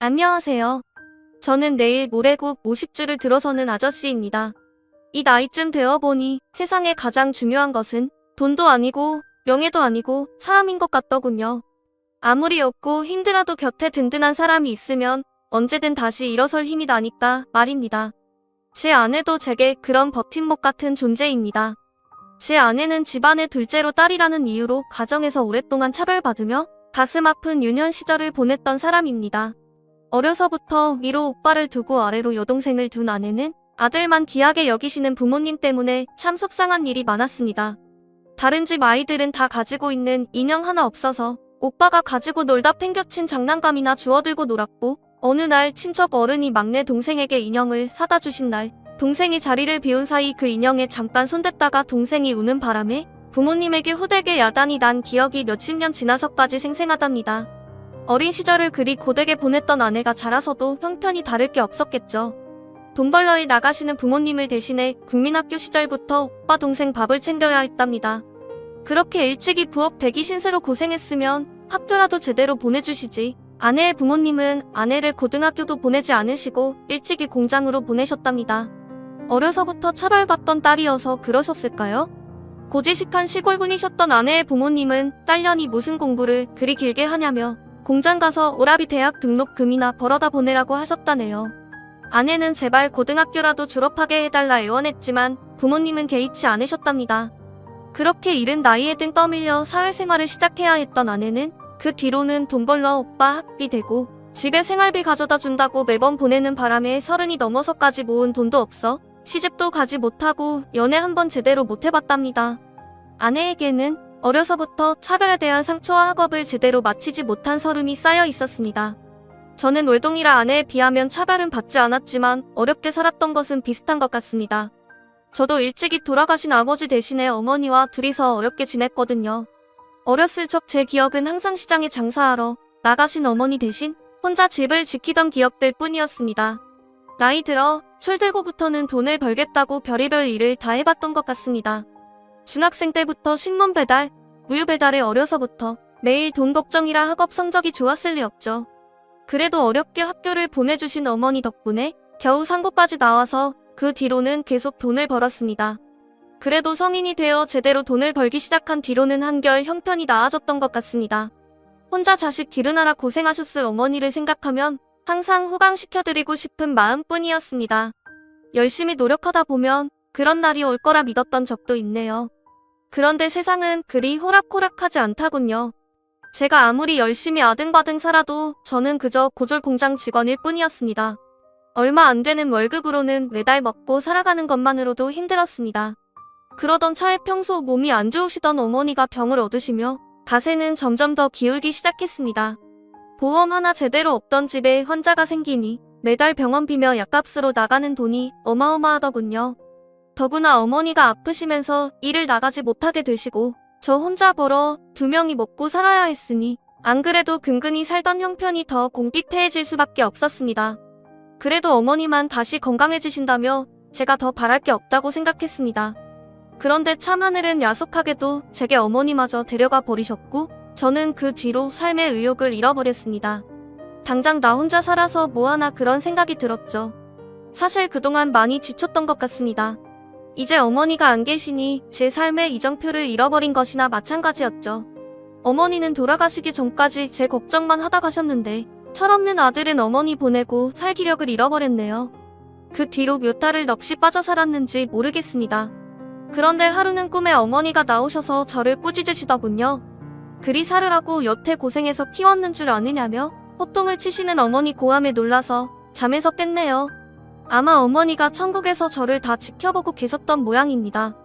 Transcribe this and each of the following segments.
안녕하세요. 저는 내일 모레국 50주를 들어서는 아저씨입니다. 이 나이쯤 되어보니 세상에 가장 중요한 것은 돈도 아니고 명예도 아니고 사람인 것 같더군요. 아무리 없고 힘들어도 곁에 든든한 사람이 있으면 언제든 다시 일어설 힘이 나니까 말입니다. 제 아내도 제게 그런 버팀목 같은 존재입니다. 제 아내는 집안의 둘째로 딸이라는 이유로 가정에서 오랫동안 차별받으며 가슴 아픈 유년 시절을 보냈던 사람입니다. 어려서부터 위로 오빠를 두고 아래로 여동생을 둔 아내는 아들만 귀하게 여기시는 부모님 때문에 참 속상한 일이 많았습니다. 다른 집 아이들은 다 가지고 있는 인형 하나 없어서 오빠가 가지고 놀다 팽겨친 장난감이나 주워들고 놀았고, 어느 날 친척 어른이 막내 동생에게 인형을 사다 주신 날, 동생이 자리를 비운 사이 그 인형에 잠깐 손댔다가 동생이 우는 바람에 부모님에게 호되게 야단이 난 기억이 몇십 년 지나서까지 생생하답니다. 어린 시절을 그리 고되게 보냈던 아내가 자라서도 형편이 다를 게 없었겠죠. 돈 벌러 일 나가시는 부모님을 대신해 국민학교 시절부터 오빠 동생 밥을 챙겨야 했답니다. 그렇게 일찍이 부엌 대기 신세로 고생했으면 학교라도 제대로 보내주시지. 아내의 부모님은 아내를 고등학교도 보내지 않으시고 일찍이 공장으로 보내셨답니다. 어려서부터 차별받던 딸이어서 그러셨을까요? 고지식한 시골분이셨던 아내의 부모님은 딸년이 무슨 공부를 그리 길게 하냐며 공장 가서 오라비 대학 등록금이나 벌어다 보내라고 하셨다네요. 아내는 제발 고등학교라도 졸업하게 해달라 애원했지만 부모님은 개의치 않으셨답니다. 그렇게 이른 나이에 등 떠밀려 사회생활을 시작해야 했던 아내는 그 뒤로는 돈 벌러 오빠 학비 대고 집에 생활비 가져다 준다고 매번 보내는 바람에 30이 넘어서까지 모은 돈도 없어 시집도 가지 못하고 연애 한번 제대로 못 해봤답니다. 아내에게는 어려서부터 차별에 대한 상처와 학업을 제대로 마치지 못한 서름이 쌓여 있었습니다. 저는 외동이라 아내에 비하면 차별은 받지 않았지만 어렵게 살았던 것은 비슷한 것 같습니다. 저도 일찍이 돌아가신 아버지 대신에 어머니와 둘이서 어렵게 지냈거든요. 어렸을 적 제 기억은 항상 시장에 장사하러 나가신 어머니 대신 혼자 집을 지키던 기억들 뿐이었습니다. 나이 들어 철들고부터는 돈을 벌겠다고 별의별 일을 다 해봤던 것 같습니다. 중학생 때부터 신문 배달, 우유 배달에 어려서부터 매일 돈 걱정이라 학업 성적이 좋았을 리 없죠. 그래도 어렵게 학교를 보내주신 어머니 덕분에 겨우 상고까지 나와서 그 뒤로는 계속 돈을 벌었습니다. 그래도 성인이 되어 제대로 돈을 벌기 시작한 뒤로는 한결 형편이 나아졌던 것 같습니다. 혼자 자식 기르느라 고생하셨을 어머니를 생각하면 항상 호강시켜드리고 싶은 마음뿐이었습니다. 열심히 노력하다 보면 그런 날이 올 거라 믿었던 적도 있네요. 그런데 세상은 그리 호락호락하지 않다군요. 제가 아무리 열심히 아등바등 살아도 저는 그저 고졸 공장 직원일 뿐이었습니다. 얼마 안 되는 월급으로는 매달 먹고 살아가는 것만으로도 힘들었습니다. 그러던 차에 평소 몸이 안 좋으시던 어머니가 병을 얻으시며 가세는 점점 더 기울기 시작했습니다. 보험 하나 제대로 없던 집에 환자가 생기니 매달 병원비며 약값으로 나가는 돈이 어마어마하더군요. 더구나 어머니가 아프시면서 일을 나가지 못하게 되시고 저 혼자 벌어 2명이 먹고 살아야 했으니 안 그래도 근근히 살던 형편이 더 공핍해질 수밖에 없었습니다. 그래도 어머니만 다시 건강해지신다며 제가 더 바랄 게 없다고 생각했습니다. 그런데 참 하늘은 야속하게도 제게 어머니마저 데려가 버리셨고 저는 그 뒤로 삶의 의욕을 잃어버렸습니다. 당장 나 혼자 살아서 뭐하나 그런 생각이 들었죠. 사실 그동안 많이 지쳤던 것 같습니다. 이제 어머니가 안 계시니 제 삶의 이정표를 잃어버린 것이나 마찬가지였죠. 어머니는 돌아가시기 전까지 제 걱정만 하다 가셨는데 철없는 아들은 어머니 보내고 살 기력을 잃어버렸네요. 그 뒤로 몇 달을 넋이 빠져 살았는지 모르겠습니다. 그런데 하루는 꿈에 어머니가 나오셔서 저를 꾸짖으시더군요. 그리 살으라고 여태 고생해서 키웠는 줄 아느냐며 호통을 치시는 어머니 고함에 놀라서 잠에서 깼네요. 아마 어머니가 천국에서 저를 다 지켜보고 계셨던 모양입니다.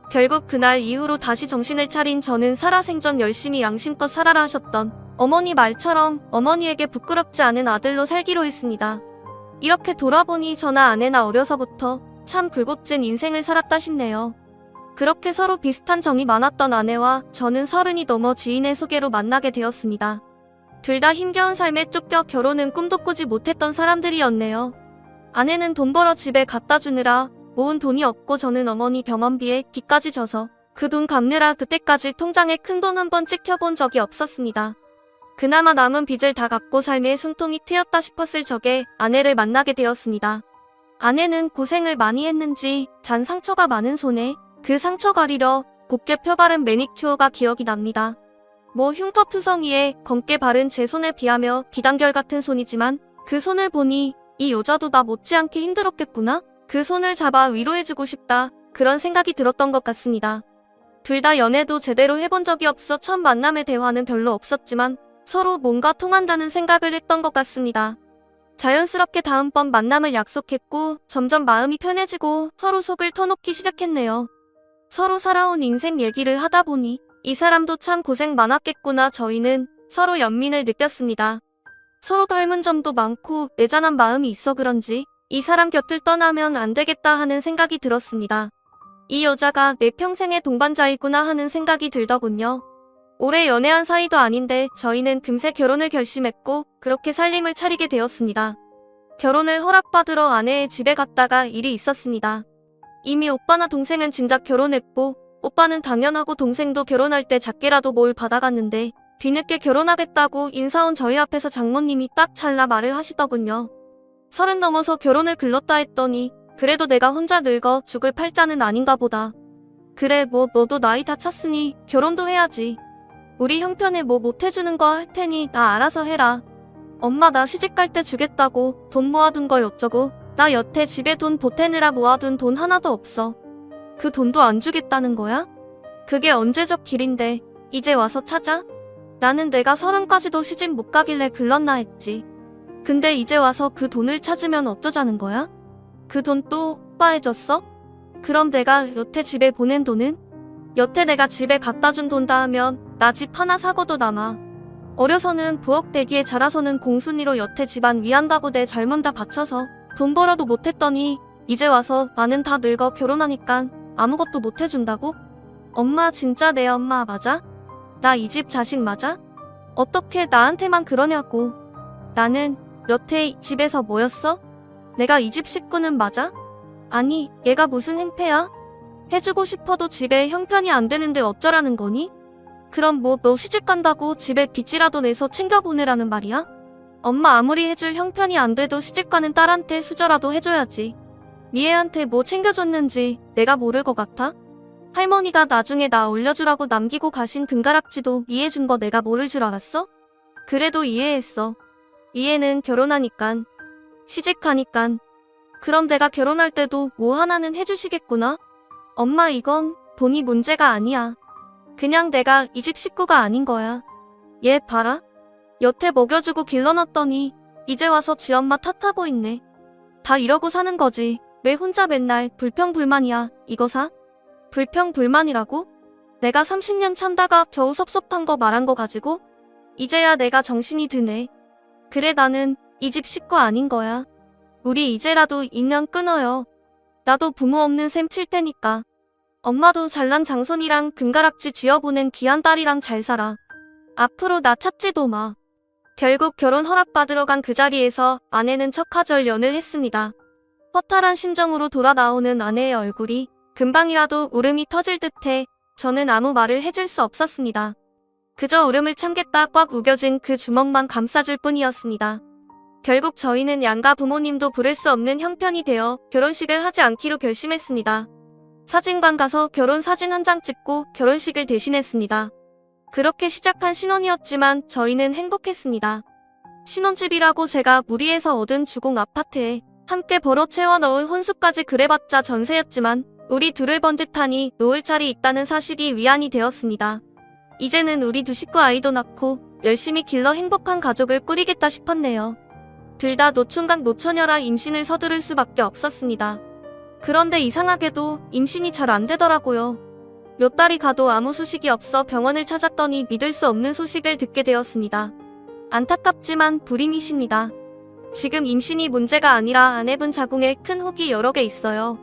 결국 그날 이후로 다시 정신을 차린 저는 살아생전 열심히 양심껏 살아라 하셨던 어머니 말처럼 어머니에게 부끄럽지 않은 아들로 살기로 했습니다. 이렇게 돌아보니 저나 아내나 어려서부터 참 굴곡진 인생을 살았다 싶네요. 그렇게 서로 비슷한 정이 많았던 아내와 저는 30이 넘어 지인의 소개로 만나게 되었습니다. 둘 다 힘겨운 삶에 쫓겨 결혼은 꿈도 꾸지 못했던 사람들이었네요. 아내는 돈 벌어 집에 갖다 주느라 모은 돈이 없고 저는 어머니 병원비에 빚까지 져서 그 돈 갚느라 그때까지 통장에 큰 돈 한 번 찍혀본 적이 없었습니다. 그나마 남은 빚을 다 갚고 삶의 숨통이 트였다 싶었을 적에 아내를 만나게 되었습니다. 아내는 고생을 많이 했는지 잔 상처가 많은 손에 그 상처 가리려 곱게 펴바른 매니큐어가 기억이 납니다. 뭐 흉터투성이에 검게 바른 제 손에 비하며 비단결 같은 손이지만 그 손을 보니 이 여자도 나 못지않게 힘들었겠구나? 그 손을 잡아 위로해주고 싶다. 그런 생각이 들었던 것 같습니다. 둘 다 연애도 제대로 해본 적이 없어 첫 만남의 대화는 별로 없었지만 서로 뭔가 통한다는 생각을 했던 것 같습니다. 자연스럽게 다음번 만남을 약속했고 점점 마음이 편해지고 서로 속을 터놓기 시작했네요. 서로 살아온 인생 얘기를 하다 보니 이 사람도 참 고생 많았겠구나. 저희는 서로 연민을 느꼈습니다. 서로 닮은 점도 많고 애잔한 마음이 있어 그런지 이 사람 곁을 떠나면 안 되겠다 하는 생각이 들었습니다. 이 여자가 내 평생의 동반자이구나 하는 생각이 들더군요. 오래 연애한 사이도 아닌데 저희는 금세 결혼을 결심했고 그렇게 살림을 차리게 되었습니다. 결혼을 허락받으러 아내의 집에 갔다가 일이 있었습니다. 이미 오빠나 동생은 진작 결혼했고 오빠는 당연하고 동생도 결혼할 때 작게라도 뭘 받아갔는데 뒤늦게 결혼하겠다고 인사 온 저희 앞에서 장모님이 딱 찰나 말을 하시더군요. 30 넘어서 결혼을 글렀다 했더니 그래도 내가 혼자 늙어 죽을 팔자는 아닌가 보다. 그래 뭐 너도 나이 다 찼으니 결혼도 해야지. 우리 형편에 뭐 못해주는 거 할 테니 나 알아서 해라. 엄마 나 시집갈 때 주겠다고 돈 모아둔 걸 어쩌고. 나 여태 집에 돈 보태느라 모아둔 돈 하나도 없어. 그 돈도 안 주겠다는 거야? 그게 언제적 길인데 이제 와서 찾아? 나는 내가 30까지도 시집 못 가길래 글렀나 했지. 근데 이제 와서 그 돈을 찾으면 어쩌자는 거야? 그 돈 또 오빠 해줬어? 그럼 내가 여태 집에 보낸 돈은? 여태 내가 집에 갖다 준 돈 다 하면 나 집 하나 사고도 남아. 어려서는 부엌 대기에 자라서는 공순이로 여태 집안 위한다고 내 젊음 다 바쳐서 돈 벌어도 못했더니 이제 와서 나는 다 늙어 결혼하니깐 아무것도 못해준다고? 엄마 진짜 내 엄마 맞아? 나 이 집 자식 맞아? 어떻게 나한테만 그러냐고. 나는 여태 집에서 뭐였어? 내가 이 집 식구는 맞아? 아니 얘가 무슨 행패야? 해주고 싶어도 집에 형편이 안 되는데 어쩌라는 거니? 그럼 뭐 너 시집 간다고 집에 빚이라도 내서 챙겨보내라는 말이야? 엄마 아무리 해줄 형편이 안 돼도 시집가는 딸한테 수저라도 해줘야지. 미애한테 뭐 챙겨줬는지 내가 모를 것 같아? 할머니가 나중에 나 올려주라고 남기고 가신 금가락지도 이해준 거 내가 모를 줄 알았어? 그래도 이해했어. 이해는 결혼하니깐. 시집가니깐. 그럼 내가 결혼할 때도 뭐 하나는 해주시겠구나? 엄마 이건 돈이 문제가 아니야. 그냥 내가 이 집 식구가 아닌 거야. 얘 봐라. 여태 먹여주고 길러놨더니 이제 와서 지 엄마 탓하고 있네. 다 이러고 사는 거지. 왜 혼자 맨날 불평불만이야. 이거 사? 불평불만이라고? 내가 30년 참다가 겨우 섭섭한 거 말한 거 가지고? 이제야 내가 정신이 드네. 그래 나는 이 집 식구 아닌 거야. 우리 이제라도 인연 끊어요. 나도 부모 없는 셈 칠 테니까. 엄마도 잘난 장손이랑 금가락지 쥐어보낸 귀한 딸이랑 잘 살아. 앞으로 나 찾지도 마. 결국 결혼 허락받으러 간 그 자리에서 아내는 척하절연을 했습니다. 허탈한 심정으로 돌아 나오는 아내의 얼굴이 금방이라도 울음이 터질 듯해 저는 아무 말을 해줄 수 없었습니다. 그저 울음을 참겠다 꽉 우겨진 그 주먹만 감싸줄 뿐이었습니다. 결국 저희는 양가 부모님도 부를 수 없는 형편이 되어 결혼식을 하지 않기로 결심했습니다. 사진관 가서 결혼 사진 한 장 찍고 결혼식을 대신했습니다. 그렇게 시작한 신혼이었지만 저희는 행복했습니다. 신혼집이라고 제가 무리해서 얻은 주공 아파트에 함께 벌어 채워 넣은 혼수까지 그래봤자 전세였지만 우리 둘을 번듯하니 놓을 자리 있다는 사실이 위안이 되었습니다. 이제는 우리 두 식구 아이도 낳고 열심히 길러 행복한 가족을 꾸리겠다 싶었네요. 둘 다 노총각 노처녀라 임신을 서두를 수밖에 없었습니다. 그런데 이상하게도 임신이 잘 안 되더라고요. 몇 달이 가도 아무 소식이 없어 병원을 찾았더니 믿을 수 없는 소식을 듣게 되었습니다. 안타깝지만 불임이십니다. 지금 임신이 문제가 아니라 아내분 자궁에 큰 혹이 여러 개 있어요.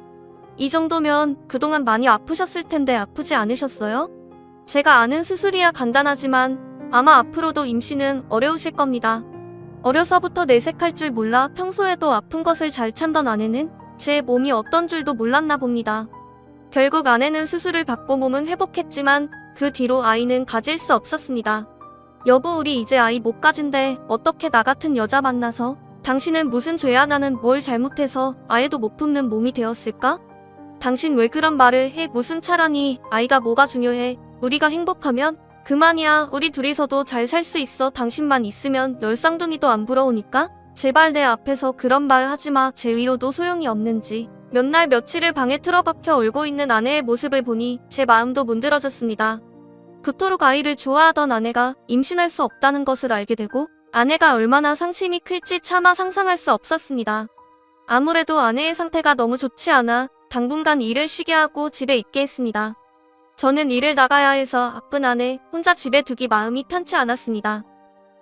이 정도면 그동안 많이 아프셨을 텐데 아프지 않으셨어요? 제가 아는 수술이야 간단하지만 아마 앞으로도 임신은 어려우실 겁니다. 어려서부터 내색할 줄 몰라 평소에도 아픈 것을 잘 참던 아내는 제 몸이 어떤 줄도 몰랐나 봅니다. 결국 아내는 수술을 받고 몸은 회복했지만 그 뒤로 아이는 가질 수 없었습니다. 여보, 우리 이제 아이 못 가진데 어떻게 나 같은 여자 만나서? 당신은 무슨 죄야? 나는 뭘 잘못해서 아예도 못 품는 몸이 되었을까? 당신 왜 그런 말을 해? 무슨 차라니? 아이가 뭐가 중요해? 우리가 행복하면 그만이야. 우리 둘이서도 잘 살 수 있어. 당신만 있으면 열 쌍둥이도 안 부러우니까? 제발 내 앞에서 그런 말 하지마. 제 위로도 소용이 없는지 몇 날 며칠을 방에 틀어박혀 울고 있는 아내의 모습을 보니 제 마음도 문드러졌습니다. 그토록 아이를 좋아하던 아내가 임신할 수 없다는 것을 알게 되고 아내가 얼마나 상심이 클지 차마 상상할 수 없었습니다. 아무래도 아내의 상태가 너무 좋지 않아 당분간 일을 쉬게 하고 집에 있게 했습니다. 저는 일을 나가야 해서 아픈 아내 혼자 집에 두기 마음이 편치 않았습니다.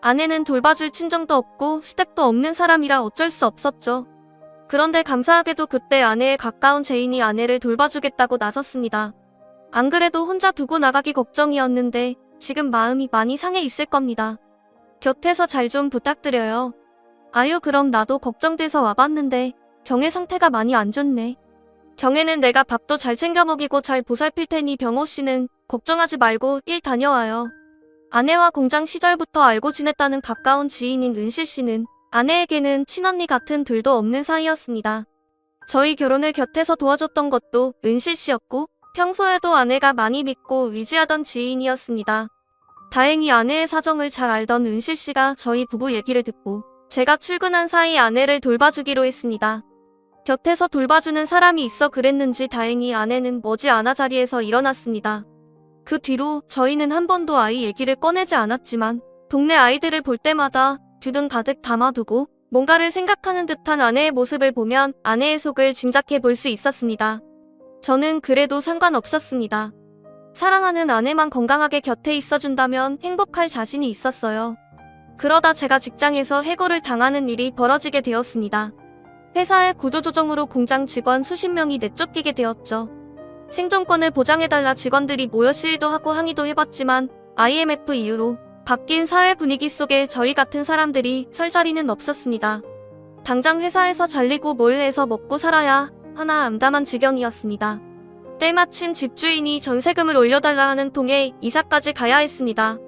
아내는 돌봐줄 친정도 없고 시댁도 없는 사람이라 어쩔 수 없었죠. 그런데 감사하게도 그때 아내에 가까운 제인이 아내를 돌봐주겠다고 나섰습니다. 안 그래도 혼자 두고 나가기 걱정이었는데 지금 마음이 많이 상해 있을 겁니다. 곁에서 잘 좀 부탁드려요. 아유, 그럼 나도 걱정돼서 와봤는데 경혜 상태가 많이 안 좋네. 경혜는 내가 밥도 잘 챙겨 먹이고 잘 보살필 테니 병호 씨는 걱정하지 말고 일 다녀와요. 아내와 공장 시절부터 알고 지냈다는 가까운 지인인 은실 씨는 아내에게는 친언니 같은 둘도 없는 사이였습니다. 저희 결혼을 곁에서 도와줬던 것도 은실 씨였고 평소에도 아내가 많이 믿고 의지하던 지인이었습니다. 다행히 아내의 사정을 잘 알던 은실 씨가 저희 부부 얘기를 듣고 제가 출근한 사이 아내를 돌봐주기로 했습니다. 곁에서 돌봐주는 사람이 있어 그랬는지 다행히 아내는 머지않아 자리에서 일어났습니다. 그 뒤로 저희는 한 번도 아이 얘기를 꺼내지 않았지만 동네 아이들을 볼 때마다 뒷등 가득 담아두고 뭔가를 생각하는 듯한 아내의 모습을 보면 아내의 속을 짐작해 볼 수 있었습니다. 저는 그래도 상관없었습니다. 사랑하는 아내만 건강하게 곁에 있어준다면 행복할 자신이 있었어요. 그러다 제가 직장에서 해고를 당하는 일이 벌어지게 되었습니다. 회사의 구조조정으로 공장 직원 수십 명이 내쫓기게 되었죠. 생존권을 보장해달라 직원들이 모여 시위도 하고 항의도 해봤지만 IMF 이후로 바뀐 사회 분위기 속에 저희 같은 사람들이 설 자리는 없었습니다. 당장 회사에서 잘리고 뭘 해서 먹고 살아야 하나 암담한 지경이었습니다. 때마침 집주인이 전세금을 올려달라 하는 통에 이사까지 가야 했습니다.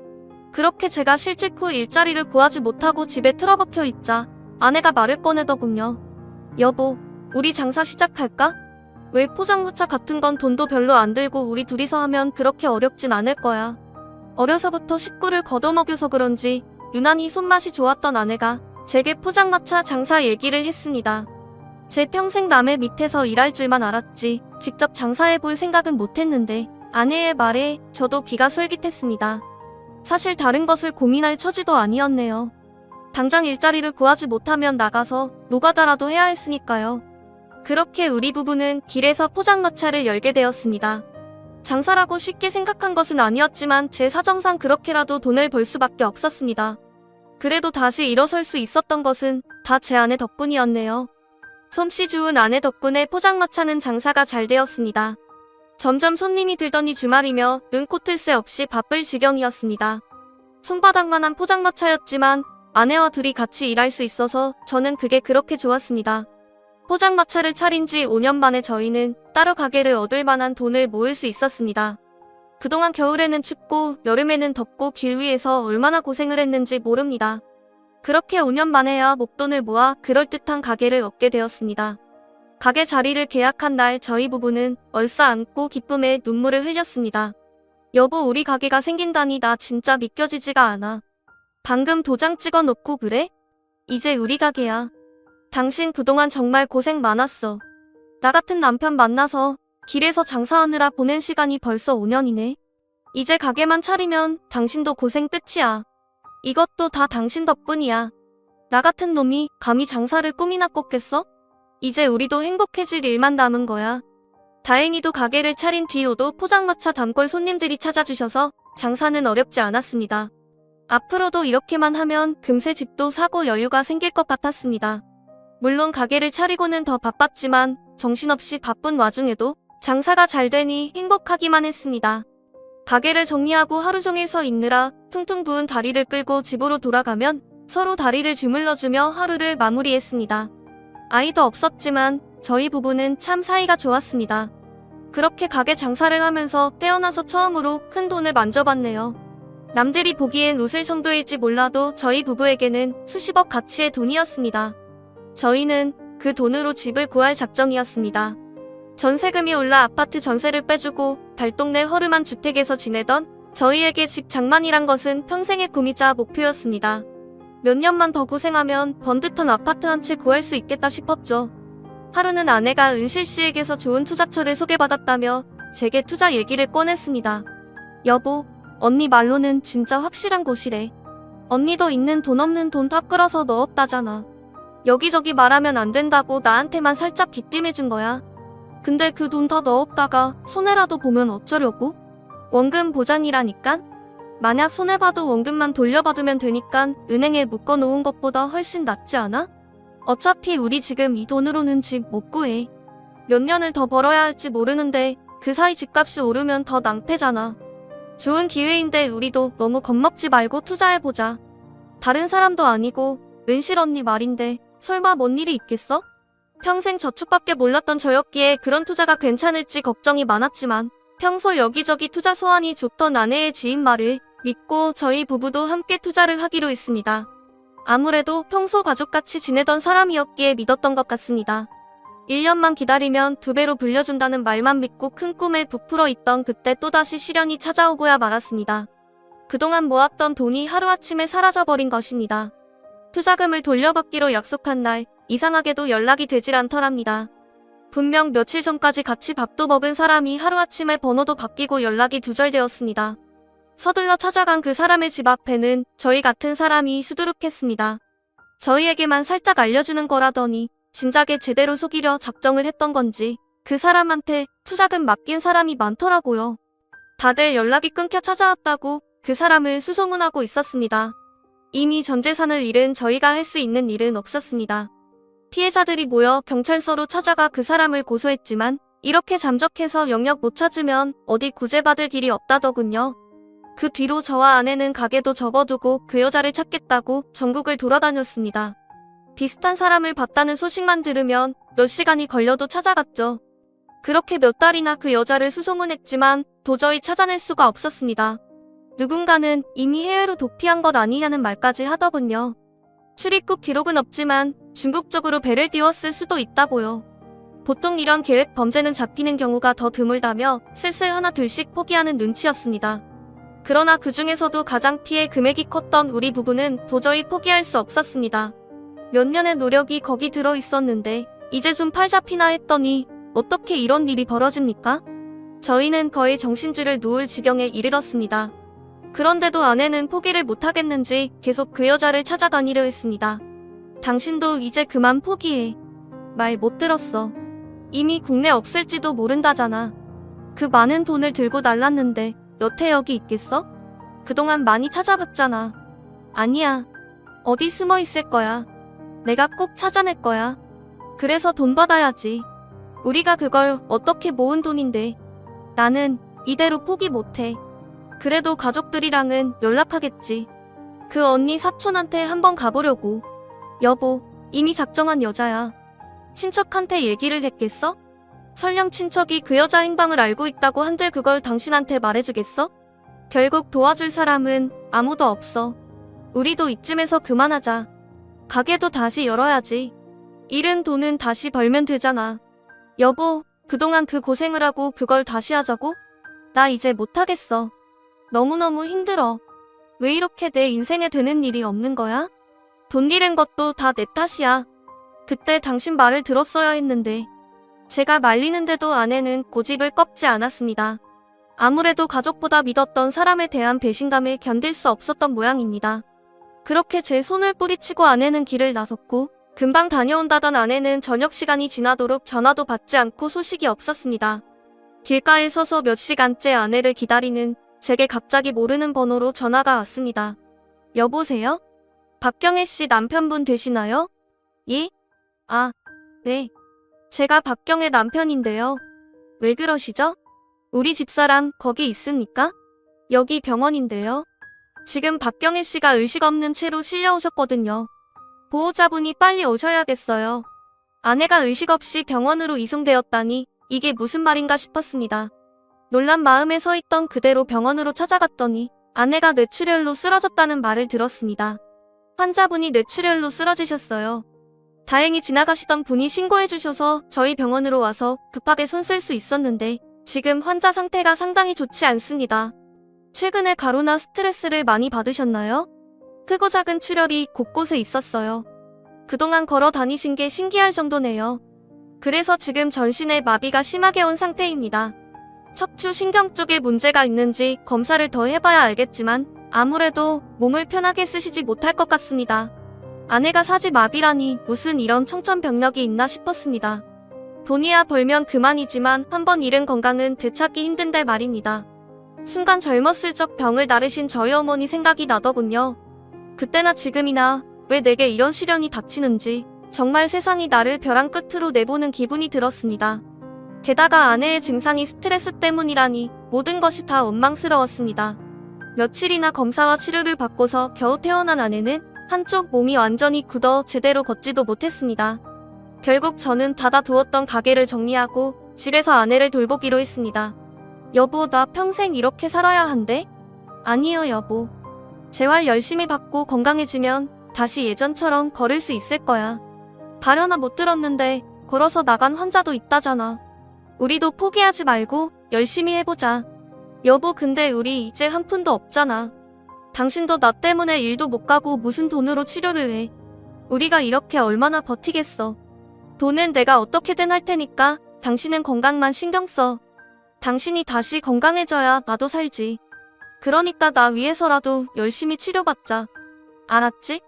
그렇게 제가 실직 후 일자리를 구하지 못하고 집에 틀어박혀 있자 아내가 말을 꺼내더군요. 여보, 우리 장사 시작할까? 왜 포장마차 같은 건 돈도 별로 안 들고 우리 둘이서 하면 그렇게 어렵진 않을 거야. 어려서부터 식구를 걷어먹여서 그런지 유난히 손맛이 좋았던 아내가 제게 포장마차 장사 얘기를 했습니다. 제 평생 남의 밑에서 일할 줄만 알았지 직접 장사해볼 생각은 못했는데 아내의 말에 저도 귀가 솔깃했습니다. 사실 다른 것을 고민할 처지도 아니었네요. 당장 일자리를 구하지 못하면 나가서 노가다라도 해야 했으니까요. 그렇게 우리 부부는 길에서 포장마차를 열게 되었습니다. 장사라고 쉽게 생각한 것은 아니었지만 제 사정상 그렇게라도 돈을 벌 수밖에 없었습니다. 그래도 다시 일어설 수 있었던 것은 다 제 아내 덕분이었네요. 솜씨 좋은 아내 덕분에 포장마차는 장사가 잘 되었습니다. 점점 손님이 들더니 주말이며 눈코뜰 새 없이 바쁠 지경이었습니다. 손바닥만한 포장마차였지만 아내와 둘이 같이 일할 수 있어서 저는 그게 그렇게 좋았습니다. 포장마차를 차린 지 5년 만에 저희는 따로 가게를 얻을 만한 돈을 모을 수 있었습니다. 그동안 겨울에는 춥고 여름에는 덥고 길 위에서 얼마나 고생을 했는지 모릅니다. 그렇게 5년 만에야 목돈을 모아 그럴듯한 가게를 얻게 되었습니다. 가게 자리를 계약한 날 저희 부부는 얼싸안고 기쁨에 눈물을 흘렸습니다. 여보, 우리 가게가 생긴다니 나 진짜 믿겨지지가 않아. 방금 도장 찍어 놓고 그래? 이제 우리 가게야. 당신 그동안 정말 고생 많았어. 나 같은 남편 만나서 길에서 장사하느라 보낸 시간이 벌써 5년이네. 이제 가게만 차리면 당신도 고생 끝이야. 이것도 다 당신 덕분이야. 나 같은 놈이 감히 장사를 꿈이나 꿨겠어? 이제 우리도 행복해질 일만 남은 거야. 다행히도 가게를 차린 뒤로도 포장마차 단골 손님들이 찾아주셔서 장사는 어렵지 않았습니다. 앞으로도 이렇게만 하면 금세 집도 사고 여유가 생길 것 같았습니다. 물론 가게를 차리고는 더 바빴지만 정신없이 바쁜 와중에도 장사가 잘 되니 행복하기만 했습니다. 가게를 정리하고 하루 종일 서 있느라 퉁퉁 부은 다리를 끌고 집으로 돌아가면 서로 다리를 주물러주며 하루를 마무리했습니다. 아이도 없었지만 저희 부부는 참 사이가 좋았습니다. 그렇게 가게 장사를 하면서 태어나서 처음으로 큰 돈을 만져봤네요. 남들이 보기엔 웃을 정도일지 몰라도 저희 부부에게는 수십억 가치의 돈이었습니다. 저희는 그 돈으로 집을 구할 작정이었습니다. 전세금이 올라 아파트 전세를 빼주고 달동네 허름한 주택에서 지내던 저희에게 집 장만이란 것은 평생의 꿈이자 목표였습니다. 몇 년만 더 고생하면 번듯한 아파트 한 채 구할 수 있겠다 싶었죠. 하루는 아내가 은실 씨에게서 좋은 투자처를 소개받았다며 제게 투자 얘기를 꺼냈습니다. 여보, 언니 말로는 진짜 확실한 곳이래. 언니도 있는 돈 없는 돈 다 끌어서 넣었다잖아. 여기저기 말하면 안 된다고 나한테만 살짝 빗짐해준 거야. 근데 그 돈 다 넣었다가 손해라도 보면 어쩌려고? 원금 보장이라니깐? 만약 손해봐도 원금만 돌려받으면 되니깐 은행에 묶어놓은 것보다 훨씬 낫지 않아? 어차피 우리 지금 이 돈으로는 집 못 구해. 몇 년을 더 벌어야 할지 모르는데 그 사이 집값이 오르면 더 낭패잖아. 좋은 기회인데 우리도 너무 겁먹지 말고 투자해보자. 다른 사람도 아니고 은실 언니 말인데 설마 뭔 일이 있겠어? 평생 저축밖에 몰랐던 저였기에 그런 투자가 괜찮을지 걱정이 많았지만 평소 여기저기 투자 소환이 좋던 아내의 지인 말을 믿고 저희 부부도 함께 투자를 하기로 했습니다. 아무래도 평소 가족같이 지내던 사람이었기에 믿었던 것 같습니다. 1년만 기다리면 2배로 불려준다는 말만 믿고 큰 꿈에 부풀어 있던 그때 또다시 시련이 찾아오고야 말았습니다. 그동안 모았던 돈이 하루아침에 사라져버린 것입니다. 투자금을 돌려받기로 약속한 날 이상하게도 연락이 되질 않더랍니다. 분명 며칠 전까지 같이 밥도 먹은 사람이 하루아침에 번호도 바뀌고 연락이 두절되었습니다. 서둘러 찾아간 그 사람의 집 앞에는 저희 같은 사람이 수두룩했습니다. 저희에게만 살짝 알려주는 거라더니 진작에 제대로 속이려 작정을 했던 건지 그 사람한테 투자금 맡긴 사람이 많더라고요. 다들 연락이 끊겨 찾아왔다고 그 사람을 수소문하고 있었습니다. 이미 전 재산을 잃은 저희가 할 수 있는 일은 없었습니다. 피해자들이 모여 경찰서로 찾아가 그 사람을 고소했지만 이렇게 잠적해서 영역 못 찾으면 어디 구제받을 길이 없다더군요. 그 뒤로 저와 아내는 가게도 접어두고 그 여자를 찾겠다고 전국을 돌아다녔습니다. 비슷한 사람을 봤다는 소식만 들으면 몇 시간이 걸려도 찾아갔죠. 그렇게 몇 달이나 그 여자를 수소문했지만 도저히 찾아낼 수가 없었습니다. 누군가는 이미 해외로 도피한 것 아니냐는 말까지 하더군요. 출입국 기록은 없지만 중국 쪽으로 배를 띄웠을 수도 있다고요. 보통 이런 계획 범죄는 잡히는 경우가 더 드물다며 슬슬 하나 둘씩 포기하는 눈치였습니다. 그러나 그 중에서도 가장 피해 금액이 컸던 우리 부부는 도저히 포기할 수 없었습니다. 몇 년의 노력이 거기 들어 있었는데 이제 좀 팔 잡히나 했더니 어떻게 이런 일이 벌어집니까? 저희는 거의 정신줄을 놓을 지경에 이르렀습니다. 그런데도 아내는 포기를 못하겠는지 계속 그 여자를 찾아다니려 했습니다. 당신도 이제 그만 포기해. 말 못 들었어. 이미 국내 없을지도 모른다잖아. 그 많은 돈을 들고 날랐는데 여태 여기 있겠어? 그동안 많이 찾아봤잖아. 아니야. 어디 숨어 있을 거야. 내가 꼭 찾아낼 거야. 그래서 돈 받아야지. 우리가 그걸 어떻게 모은 돈인데. 나는 이대로 포기 못해. 그래도 가족들이랑은 연락하겠지. 그 언니 사촌한테 한번 가보려고. 여보, 이미 작정한 여자야. 친척한테 얘기를 했겠어? 설령 친척이 그 여자 행방을 알고 있다고 한들 그걸 당신한테 말해주겠어? 결국 도와줄 사람은 아무도 없어. 우리도 이쯤에서 그만하자. 가게도 다시 열어야지. 잃은 돈은 다시 벌면 되잖아. 여보, 그동안 그 고생을 하고 그걸 다시 하자고? 나 이제 못하겠어. 너무너무 힘들어. 왜 이렇게 내 인생에 되는 일이 없는 거야? 돈 잃은 것도 다 내 탓이야. 그때 당신 말을 들었어야 했는데. 제가 말리는데도 아내는 고집을 꺾지 않았습니다. 아무래도 가족보다 믿었던 사람에 대한 배신감을 견딜 수 없었던 모양입니다. 그렇게 제 손을 뿌리치고 아내는 길을 나섰고 금방 다녀온다던 아내는 저녁 시간이 지나도록 전화도 받지 않고 소식이 없었습니다. 길가에 서서 몇 시간째 아내를 기다리는 제게 갑자기 모르는 번호로 전화가 왔습니다. 여보세요? 박경애 씨 남편분 되시나요? 예? 아, 네. 제가 박경애 남편인데요. 왜 그러시죠? 우리 집사람 거기 있습니까? 여기 병원인데요. 지금 박경애 씨가 의식 없는 채로 실려오셨거든요. 보호자분이 빨리 오셔야겠어요. 아내가 의식 없이 병원으로 이송되었다니 이게 무슨 말인가 싶었습니다. 놀란 마음에 서 있던 그대로 병원으로 찾아갔더니 아내가 뇌출혈로 쓰러졌다는 말을 들었습니다. 환자분이 뇌출혈로 쓰러지셨어요. 다행히 지나가시던 분이 신고해 주셔서 저희 병원으로 와서 급하게 손 쓸 수 있었는데 지금 환자 상태가 상당히 좋지 않습니다. 최근에 가로나 스트레스를 많이 받으셨나요? 크고 작은 출혈이 곳곳에 있었어요. 그동안 걸어 다니신 게 신기할 정도네요. 그래서 지금 전신에 마비가 심하게 온 상태입니다. 척추 신경 쪽에 문제가 있는지 검사를 더 해봐야 알겠지만 아무래도 몸을 편하게 쓰시지 못할 것 같습니다. 아내가 사지마비라니 무슨 이런 청천벽력이 있나 싶었습니다. 돈이야 벌면 그만이지만 한번 잃은 건강은 되찾기 힘든데 말입니다. 순간 젊었을 적 병을 나르신 저희 어머니 생각이 나더군요. 그때나 지금이나 왜 내게 이런 시련이 닥치는지 정말 세상이 나를 벼랑 끝으로 내보는 기분이 들었습니다. 게다가 아내의 증상이 스트레스 때문이라니 모든 것이 다 원망스러웠습니다. 며칠이나 검사와 치료를 받고서 겨우 퇴원한 아내는 한쪽 몸이 완전히 굳어 제대로 걷지도 못했습니다. 결국 저는 닫아두었던 가게를 정리하고 집에서 아내를 돌보기로 했습니다. 여보, 나 평생 이렇게 살아야 한대? 아니요, 여보. 재활 열심히 받고 건강해지면 다시 예전처럼 걸을 수 있을 거야. 말 하나 못 들었는데 걸어서 나간 환자도 있다잖아. 우리도 포기하지 말고 열심히 해보자. 여보, 근데 우리 이제 한 푼도 없잖아. 당신도 나 때문에 일도 못 가고 무슨 돈으로 치료를 해. 우리가 이렇게 얼마나 버티겠어. 돈은 내가 어떻게든 할 테니까 당신은 건강만 신경 써. 당신이 다시 건강해져야 나도 살지. 그러니까 나 위해서라도 열심히 치료받자. 알았지?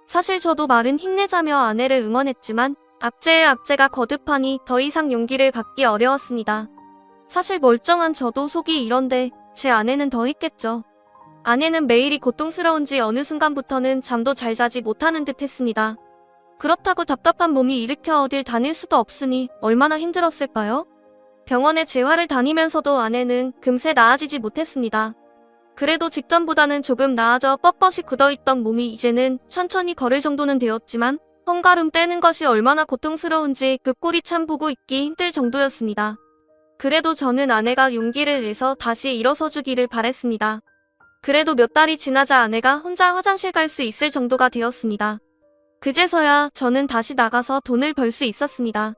사실 저도 말은 힘내자며 아내를 응원했지만 악재의 악재가 거듭하니 더 이상 용기를 갖기 어려웠습니다. 사실 멀쩡한 저도 속이 이런데 제 아내는 더 했겠죠. 아내는 매일이 고통스러운지 어느 순간부터는 잠도 잘 자지 못하는 듯 했습니다. 그렇다고 답답한 몸이 일으켜 어딜 다닐 수도 없으니 얼마나 힘들었을까요? 병원에 재활을 다니면서도 아내는 금세 나아지지 못했습니다. 그래도 직전보다는 조금 나아져 뻣뻣이 굳어있던 몸이 이제는 천천히 걸을 정도는 되었지만 헝가름 떼는 것이 얼마나 고통스러운지 그 꼴이 참 보고 있기 힘들 정도였습니다. 그래도 저는 아내가 용기를 내서 다시 일어서주기를 바랬습니다. 그래도 몇 달이 지나자 아내가 혼자 화장실 갈 수 있을 정도가 되었습니다. 그제서야 저는 다시 나가서 돈을 벌 수 있었습니다.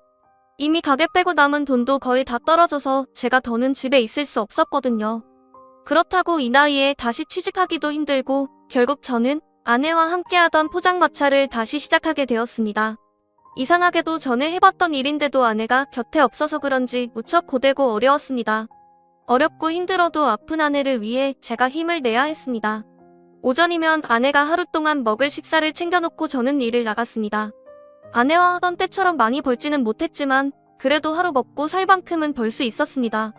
이미 가게 빼고 남은 돈도 거의 다 떨어져서 제가 더는 집에 있을 수 없었거든요. 그렇다고 이 나이에 다시 취직하기도 힘들고 결국 저는 아내와 함께하던 포장마차를 다시 시작하게 되었습니다. 이상하게도 전에 해봤던 일인데도 아내가 곁에 없어서 그런지 무척 고되고 어려웠습니다. 어렵고 힘들어도 아픈 아내를 위해 제가 힘을 내야 했습니다. 오전이면 아내가 하루 동안 먹을 식사를 챙겨놓고 저는 일을 나갔습니다. 아내와 하던 때처럼 많이 벌지는 못했지만 그래도 하루 먹고 살 만큼은 벌 수 있었습니다.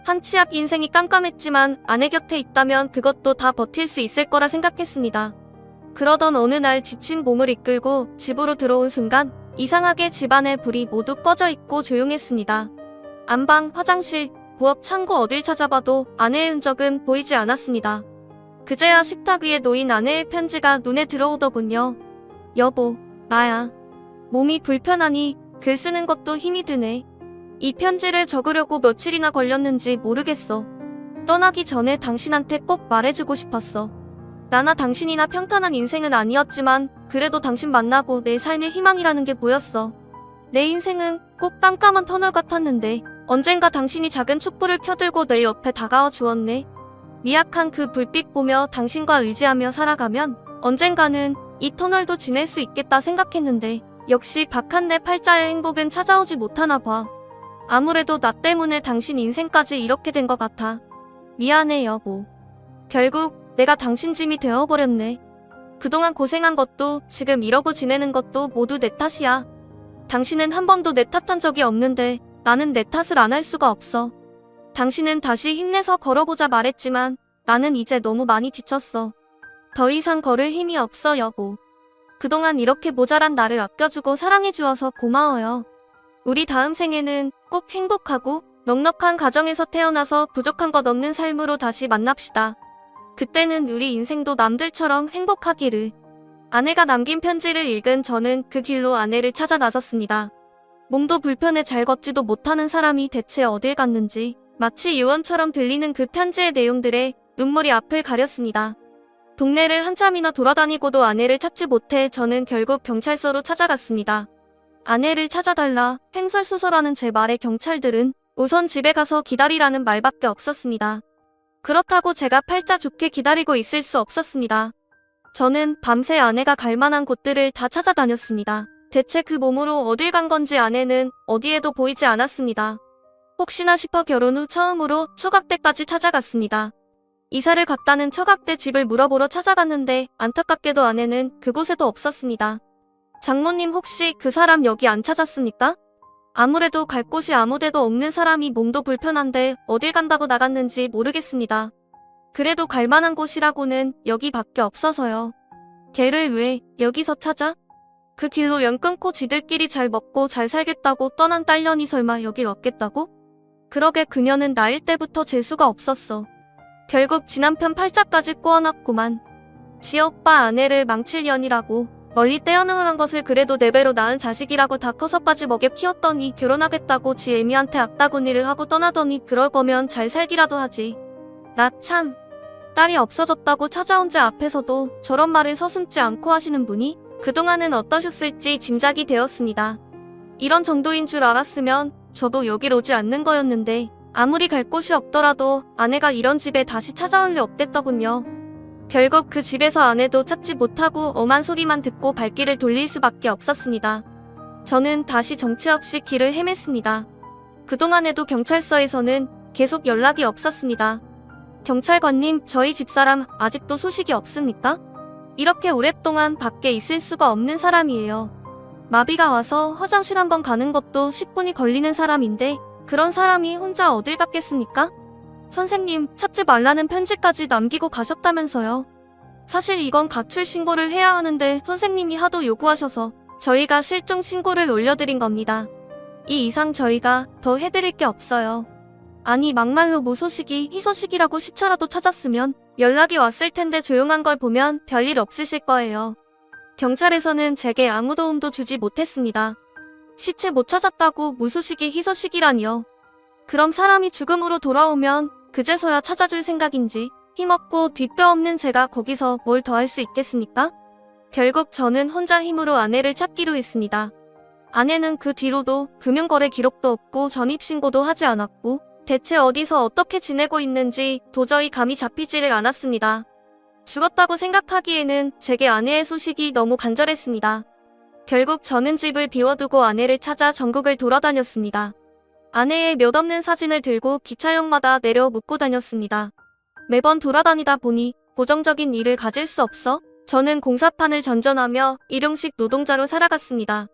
한 치 앞 인생이 깜깜했지만 아내 곁에 있다면 그것도 다 버틸 수 있을 거라 생각했습니다. 그러던 어느 날 지친 몸을 이끌고 집으로 들어온 순간 이상하게 집안의 불이 모두 꺼져 있고 조용했습니다. 안방, 화장실, 부엌, 창고 어딜 찾아봐도 아내의 흔적은 보이지 않았습니다. 그제야 식탁 위에 놓인 아내의 편지가 눈에 들어오더군요. 여보, 나야. 몸이 불편하니 글 쓰는 것도 힘이 드네. 이 편지를 적으려고 며칠이나 걸렸는지 모르겠어. 떠나기 전에 당신한테 꼭 말해주고 싶었어. 나나 당신이나 평탄한 인생은 아니었지만 그래도 당신 만나고 내 삶의 희망이라는 게 보였어. 내 인생은 꼭 깜깜한 터널 같았는데 언젠가 당신이 작은 촛불을 켜들고 내 옆에 다가와 주었네. 미약한 그 불빛 보며 당신과 의지하며 살아가면 언젠가는 이 터널도 지낼 수 있겠다 생각했는데 역시 박한내 팔자의 행복은 찾아오지 못하나 봐. 아무래도 나 때문에 당신 인생까지 이렇게 된 것 같아. 미안해 여보. 결국 내가 당신 짐이 되어버렸네. 그동안 고생한 것도 지금 이러고 지내는 것도 모두 내 탓이야. 당신은 한 번도 내 탓한 적이 없는데 나는 내 탓을 안 할 수가 없어. 당신은 다시 힘내서 걸어보자 말했지만 나는 이제 너무 많이 지쳤어. 더 이상 걸을 힘이 없어 여보. 그동안 이렇게 모자란 나를 아껴주고 사랑해주어서 고마워요. 우리 다음 생에는 꼭 행복하고 넉넉한 가정에서 태어나서 부족한 것 없는 삶으로 다시 만납시다. 그때는 우리 인생도 남들처럼 행복하기를. 아내가 남긴 편지를 읽은 저는 그 길로 아내를 찾아 나섰습니다. 몸도 불편해 잘 걷지도 못하는 사람이 대체 어딜 갔는지 마치 유언처럼 들리는 그 편지의 내용들에 눈물이 앞을 가렸습니다. 동네를 한참이나 돌아다니고도 아내를 찾지 못해 저는 결국 경찰서로 찾아갔습니다. 아내를 찾아달라 횡설수설하는 제 말에 경찰들은 우선 집에 가서 기다리라는 말밖에 없었습니다. 그렇다고 제가 팔자 좋게 기다리고 있을 수 없었습니다. 저는 밤새 아내가 갈 만한 곳들을 다 찾아다녔습니다. 대체 그 몸으로 어딜 간 건지 아내는 어디에도 보이지 않았습니다. 혹시나 싶어 결혼 후 처음으로 처갓댁까지 찾아갔습니다. 이사를 갔다는 처갓댁 집을 물어보러 찾아갔는데 안타깝게도 아내는 그곳에도 없었습니다. 장모님 혹시 그 사람 여기 안 찾았습니까? 아무래도 갈 곳이 아무데도 없는 사람이 몸도 불편한데 어딜 간다고 나갔는지 모르겠습니다. 그래도 갈 만한 곳이라고는 여기밖에 없어서요. 걔를 왜 여기서 찾아? 그 길로 연 끊고 지들끼리 잘 먹고 잘 살겠다고 떠난 딸년이 설마 여길 왔겠다고? 그러게 그녀는 나일 때부터 재수가 없었어. 결국 지 남편 팔자까지 꼬아놨구만. 지 오빠 아내를 망칠 년이라고 멀리 떼어놓은 것을 그래도 내 배로 낳은 자식이라고 다 커서까지 먹여 키웠더니 결혼하겠다고 지 애미한테 악다구니를 하고 떠나더니 그럴 거면 잘 살기라도 하지. 나 참. 딸이 없어졌다고 찾아온 제 앞에서도 저런 말을 서슴지 않고 하시는 분이 그동안은 어떠셨을지 짐작이 되었습니다. 이런 정도인 줄 알았으면 저도 여길 오지 않는 거였는데 아무리 갈 곳이 없더라도 아내가 이런 집에 다시 찾아올 리 없댔더군요. 결국 그 집에서 아내도 찾지 못하고 엄한 소리만 듣고 발길을 돌릴 수밖에 없었습니다. 저는 다시 정체 없이 길을 헤맸습니다. 그동안에도 경찰서에서는 계속 연락이 없었습니다. 경찰관님, 저희 집사람 아직도 소식이 없습니까? 이렇게 오랫동안 밖에 있을 수가 없는 사람이에요. 마비가 와서 화장실 한번 가는 것도 10분이 걸리는 사람인데 그런 사람이 혼자 어딜 갔겠습니까? 선생님, 찾지 말라는 편지까지 남기고 가셨다면서요. 사실 이건 가출 신고를 해야 하는데 선생님이 하도 요구하셔서 저희가 실종 신고를 올려드린 겁니다. 이 이상 저희가 더 해드릴 게 없어요. 아니 막말로 무소식이 희소식이라고 시차라도 찾았으면 연락이 왔을 텐데 조용한 걸 보면 별일 없으실 거예요. 경찰에서는 제게 아무 도움도 주지 못했습니다. 시체 못 찾았다고 무소식이 희소식이라니요. 그럼 사람이 죽음으로 돌아오면 그제서야 찾아줄 생각인지 힘없고 뒷뼈 없는 제가 거기서 뭘 더 할 수 있겠습니까? 결국 저는 혼자 힘으로 아내를 찾기로 했습니다. 아내는 그 뒤로도 금융거래 기록도 없고 전입신고도 하지 않았고 대체 어디서 어떻게 지내고 있는지 도저히 감이 잡히지를 않았습니다. 죽었다고 생각하기에는 제게 아내의 소식이 너무 간절했습니다. 결국 저는 집을 비워두고 아내를 찾아 전국을 돌아다녔습니다. 아내의 몇 없는 사진을 들고 기차역마다 내려 묻고 다녔습니다. 매번 돌아다니다 보니 고정적인 일을 가질 수 없어 저는 공사판을 전전하며 일용식 노동자로 살아갔습니다.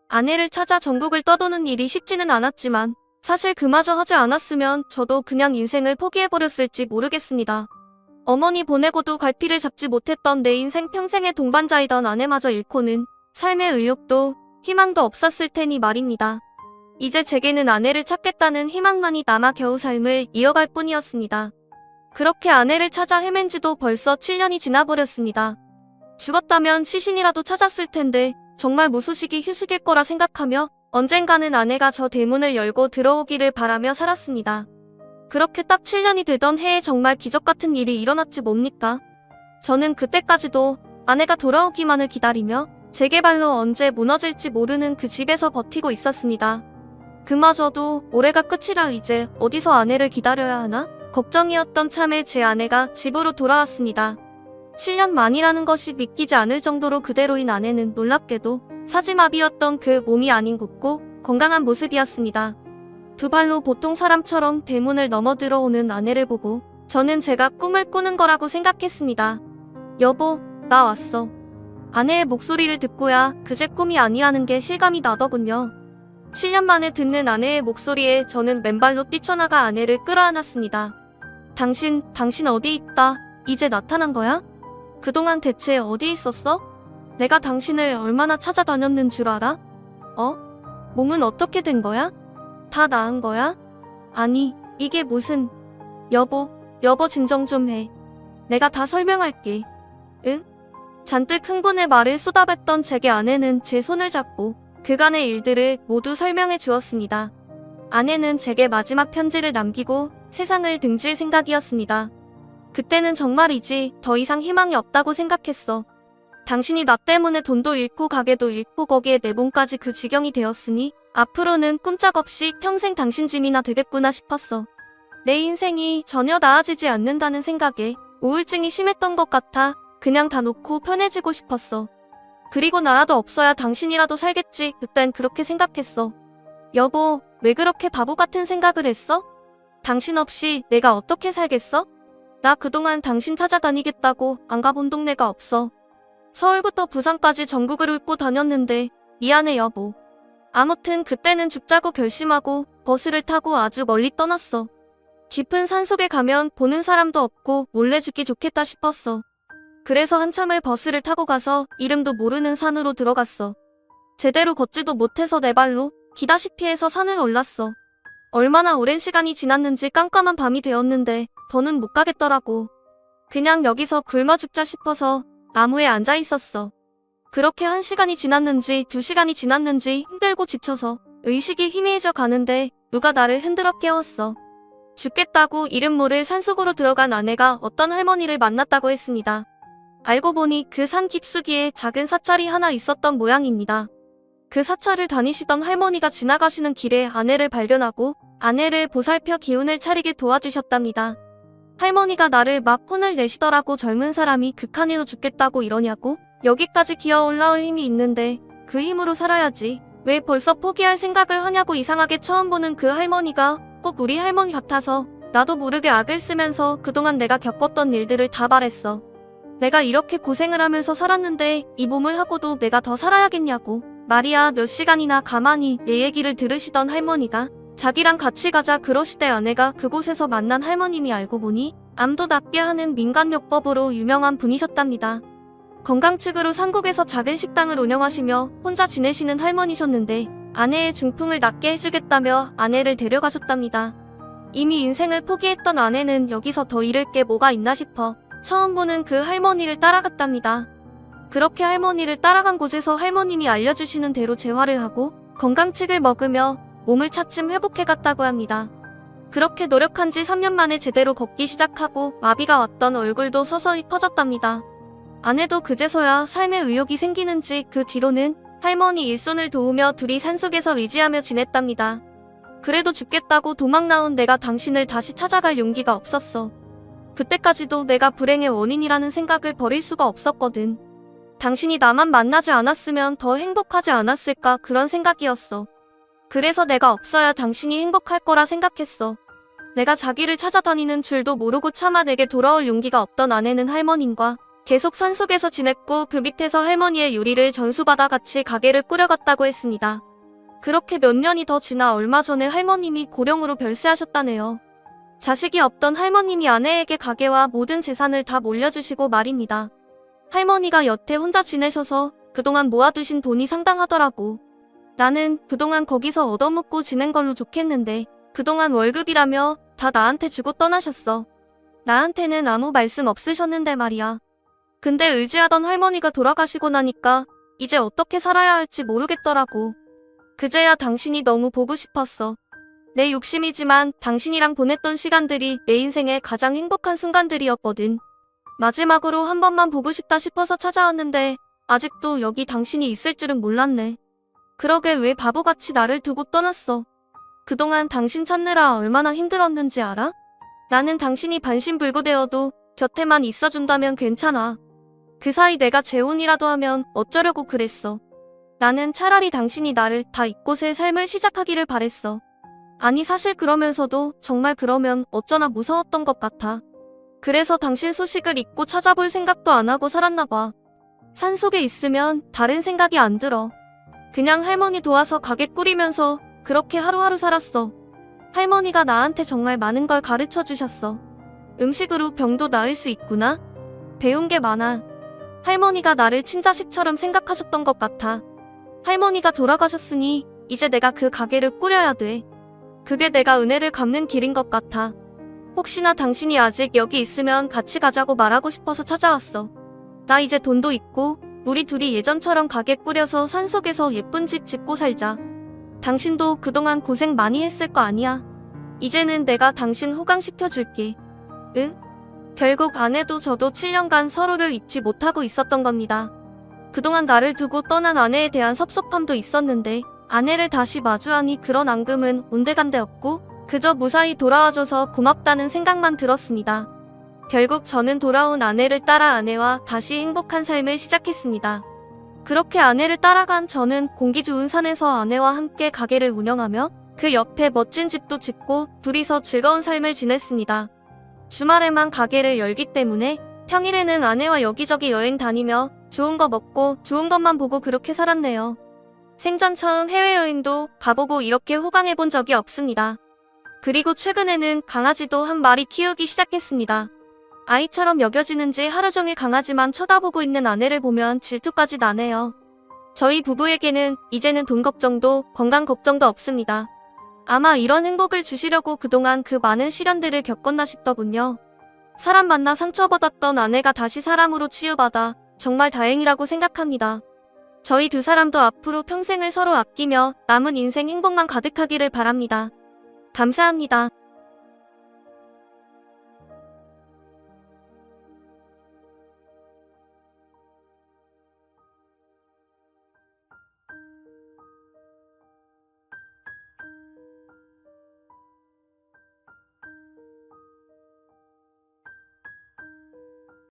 아내를 찾아 전국을 떠도는 일이 쉽지는 않았지만 사실 그마저 하지 않았으면 저도 그냥 인생을 포기해버렸을지 모르겠습니다. 어머니 보내고도 갈피를 잡지 못했던 내 인생 평생의 동반자이던 아내마저 잃고는 삶의 의욕도 희망도 없었을 테니 말입니다. 이제 제게는 아내를 찾겠다는 희망만이 남아 겨우 삶을 이어갈 뿐이었습니다. 그렇게 아내를 찾아 헤맨 지도 벌써 7년이 지나버렸습니다. 죽었다면 시신이라도 찾았을 텐데 정말 무소식이 휴식일 거라 생각하며 언젠가는 아내가 저 대문을 열고 들어오기를 바라며 살았습니다. 그렇게 딱 7년이 되던 해에 정말 기적 같은 일이 일어났지 뭡니까? 저는 그때까지도 아내가 돌아오기만을 기다리며 재개발로 언제 무너질지 모르는 그 집에서 버티고 있었습니다. 그마저도 올해가 끝이라 이제 어디서 아내를 기다려야 하나? 걱정이었던 참에 제 아내가 집으로 돌아왔습니다. 7년 만이라는 것이 믿기지 않을 정도로 그대로인 아내는 놀랍게도 사지마비였던 그 몸이 아닌 곱고 건강한 모습이었습니다. 두 발로 보통 사람처럼 대문을 넘어 들어오는 아내를 보고 저는 제가 꿈을 꾸는 거라고 생각했습니다. 여보, 나 왔어. 아내의 목소리를 듣고야 그제 꿈이 아니라는 게 실감이 나더군요. 7년 만에 듣는 아내의 목소리에 저는 맨발로 뛰쳐나가 아내를 끌어안았습니다. 당신 어디 있다. 이제 나타난 거야? 그동안 대체 어디 있었어? 내가 당신을 얼마나 찾아다녔는 줄 알아? 몸은 어떻게 된 거야? 다 나은 거야? 아니, 이게 무슨... 여보 진정 좀 해. 내가 다 설명할게. 응? 잔뜩 흥분해 말을 쏟아뱉던 제게 아내는 제 손을 잡고 그간의 일들을 모두 설명해 주었습니다. 아내는 제게 마지막 편지를 남기고 세상을 등질 생각이었습니다. 그때는 정말이지 더 이상 희망이 없다고 생각했어. 당신이 나 때문에 돈도 잃고 가게도 잃고 거기에 내 몸까지 그 지경이 되었으니 앞으로는 꼼짝없이 평생 당신 짐이나 되겠구나 싶었어. 내 인생이 전혀 나아지지 않는다는 생각에 우울증이 심했던 것 같아 그냥 다 놓고 편해지고 싶었어. 그리고 나라도 없어야 당신이라도 살겠지. 그땐 그렇게 생각했어. 여보, 왜 그렇게 바보 같은 생각을 했어? 당신 없이 내가 어떻게 살겠어? 나 그동안 당신 찾아다니겠다고 안 가본 동네가 없어. 서울부터 부산까지 전국을 훑고 다녔는데 미안해 여보. 아무튼 그때는 죽자고 결심하고 버스를 타고 아주 멀리 떠났어. 깊은 산속에 가면 보는 사람도 없고 몰래 죽기 좋겠다 싶었어. 그래서 한참을 버스를 타고 가서 이름도 모르는 산으로 들어갔어. 제대로 걷지도 못해서 내 발로 기다시피 해서 산을 올랐어. 얼마나 오랜 시간이 지났는지 깜깜한 밤이 되었는데 더는 못 가겠더라고. 그냥 여기서 굶어 죽자 싶어서 나무에 앉아 있었어. 그렇게 1시간이 지났는지 2시간이 지났는지 힘들고 지쳐서 의식이 희미해져 가는데 누가 나를 흔들어 깨웠어. 죽겠다고 이름 모를 산속으로 들어간 아내가 어떤 할머니를 만났다고 했습니다. 알고 보니 그 산 깊숙이에 작은 사찰이 하나 있었던 모양입니다. 그 사찰을 다니시던 할머니가 지나가시는 길에 아내를 발견하고 아내를 보살펴 기운을 차리게 도와주셨답니다. 할머니가 나를 막 혼을 내시더라고. 젊은 사람이 극한으로 죽겠다고 이러냐고? 여기까지 기어 올라올 힘이 있는데 그 힘으로 살아야지. 왜 벌써 포기할 생각을 하냐고. 이상하게 처음 보는 그 할머니가 꼭 우리 할머니 같아서 나도 모르게 악을 쓰면서 그동안 내가 겪었던 일들을 다 말했어. 내가 이렇게 고생을 하면서 살았는데 이 몸을 하고도 내가 더 살아야겠냐고. 말이야 몇 시간이나 가만히 내 얘기를 들으시던 할머니가 자기랑 같이 가자 그러시대. 아내가 그곳에서 만난 할머님이 알고 보니 암도 낫게 하는 민간요법으로 유명한 분이셨답니다. 건강측으로 산국에서 작은 식당을 운영하시며 혼자 지내시는 할머니셨는데 아내의 중풍을 낫게 해주겠다며 아내를 데려가셨답니다. 이미 인생을 포기했던 아내는 여기서 더 잃을 게 뭐가 있나 싶어 처음 보는 그 할머니를 따라갔답니다. 그렇게 할머니를 따라간 곳에서 할머님이 알려주시는 대로 재활을 하고 건강책을 먹으며 몸을 차츰 회복해갔다고 합니다. 그렇게 노력한 지 3년 만에 제대로 걷기 시작하고 마비가 왔던 얼굴도 서서히 퍼졌답니다. 아내도 그제서야 삶의 의욕이 생기는지 그 뒤로는 할머니 일손을 도우며 둘이 산속에서 의지하며 지냈답니다. 그래도 죽겠다고 도망 나온 내가 당신을 다시 찾아갈 용기가 없었어. 그때까지도 내가 불행의 원인이라는 생각을 버릴 수가 없었거든. 당신이 나만 만나지 않았으면 더 행복하지 않았을까 그런 생각이었어. 그래서 내가 없어야 당신이 행복할 거라 생각했어. 내가 자기를 찾아다니는 줄도 모르고 차마 내게 돌아올 용기가 없던 아내는 할머님과 계속 산속에서 지냈고 그 밑에서 할머니의 요리를 전수받아 같이 가게를 꾸려갔다고 했습니다. 그렇게 몇 년이 더 지나 얼마 전에 할머님이 고령으로 별세하셨다네요. 자식이 없던 할머님이 아내에게 가게와 모든 재산을 다 물려주시고 말입니다. 할머니가 여태 혼자 지내셔서 그동안 모아두신 돈이 상당하더라고. 나는 그동안 거기서 얻어먹고 지낸 걸로 좋겠는데 그동안 월급이라며 다 나한테 주고 떠나셨어. 나한테는 아무 말씀 없으셨는데 말이야. 근데 의지하던 할머니가 돌아가시고 나니까 이제 어떻게 살아야 할지 모르겠더라고. 그제야 당신이 너무 보고 싶었어. 내 욕심이지만 당신이랑 보냈던 시간들이 내 인생의 가장 행복한 순간들이었거든. 마지막으로 한 번만 보고 싶다 싶어서 찾아왔는데 아직도 여기 당신이 있을 줄은 몰랐네. 그러게 왜 바보같이 나를 두고 떠났어. 그동안 당신 찾느라 얼마나 힘들었는지 알아? 나는 당신이 반신불구되어도 곁에만 있어준다면 괜찮아. 그 사이 내가 재혼이라도 하면 어쩌려고 그랬어. 나는 차라리 당신이 나를 다 잊고 새 삶을 시작하기를 바랬어. 아니 사실 그러면서도 정말 그러면 어쩌나 무서웠던 것 같아. 그래서 당신 소식을 잊고 찾아볼 생각도 안 하고 살았나 봐. 산속에 있으면 다른 생각이 안 들어. 그냥 할머니 도와서 가게 꾸리면서 그렇게 하루하루 살았어. 할머니가 나한테 정말 많은 걸 가르쳐 주셨어. 음식으로 병도 나을 수 있구나. 배운 게 많아. 할머니가 나를 친자식처럼 생각하셨던 것 같아. 할머니가 돌아가셨으니 이제 내가 그 가게를 꾸려야 돼. 그게 내가 은혜를 갚는 길인 것 같아. 혹시나 당신이 아직 여기 있으면 같이 가자고 말하고 싶어서 찾아왔어. 나 이제 돈도 있고 우리 둘이 예전처럼 가게 꾸려서 산속에서 예쁜 집 짓고 살자. 당신도 그동안 고생 많이 했을 거 아니야. 이제는 내가 당신 호강시켜줄게. 응? 결국 아내도 저도 7년간 서로를 잊지 못하고 있었던 겁니다. 그동안 나를 두고 떠난 아내에 대한 섭섭함도 있었는데 아내를 다시 마주하니 그런 앙금은 온데간데 없고 그저 무사히 돌아와줘서 고맙다는 생각만 들었습니다. 결국 저는 돌아온 아내를 따라 아내와 다시 행복한 삶을 시작했습니다. 그렇게 아내를 따라간 저는 공기 좋은 산에서 아내와 함께 가게를 운영하며 그 옆에 멋진 집도 짓고 둘이서 즐거운 삶을 지냈습니다. 주말에만 가게를 열기 때문에 평일에는 아내와 여기저기 여행 다니며 좋은 거 먹고 좋은 것만 보고 그렇게 살았네요. 생전 처음 해외여행도 가보고 이렇게 호강해본 적이 없습니다. 그리고 최근에는 강아지도 한 마리 키우기 시작했습니다. 아이처럼 여겨지는지 하루 종일 강아지만 쳐다보고 있는 아내를 보면 질투까지 나네요. 저희 부부에게는 이제는 돈 걱정도 건강 걱정도 없습니다. 아마 이런 행복을 주시려고 그동안 그 많은 시련들을 겪었나 싶더군요. 사람 만나 상처받았던 아내가 다시 사람으로 치유받아 정말 다행이라고 생각합니다. 저희 두 사람도 앞으로 평생을 서로 아끼며 남은 인생 행복만 가득하기를 바랍니다. 감사합니다.